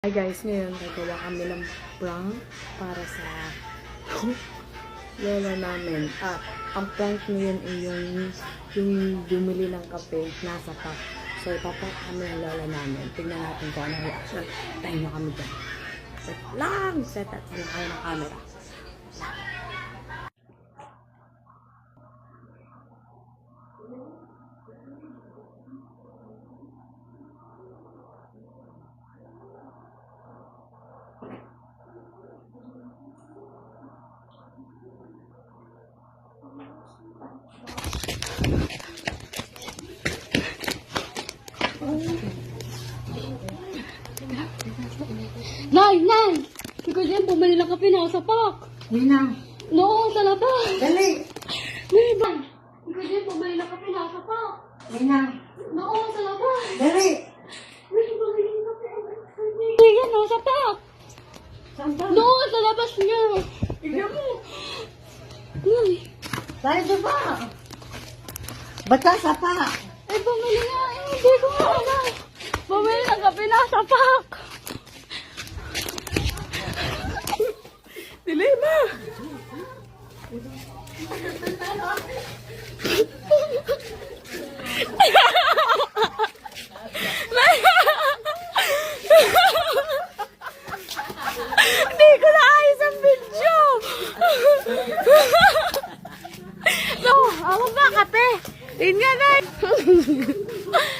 Hi guys, ngayon gagawa kami ng prank para sa lola namin. At ang prank ngayon ay yung bumili ng kape nasa cup. So ipaprank kami ng lola namin. Tingnan natin kung ano reaction. Tayo nyo kami dyan. Set lang! Set at din kayo ng camera. Nay! Ikaw dyan, bumili ng kape na sa pak. Ninang! No, sa labas. Dali! Nay, ba? Ikaw dyan, bumili ng kape na sa pak. Ninang! No, sa labas. Dali! Nay, bumili ng kape. Nay, yan, nasa pak. Saan ba? No, sa labas niya. Tignan mo! Nay, Dahil ba? Ba't sa pa? eh, bumili nga. Eh, hindi ko nga alam. Bumili ng kape na sa pak. Dilema! Hindi ko na ayos ang video! No, ako ba kape? Yun nga guys!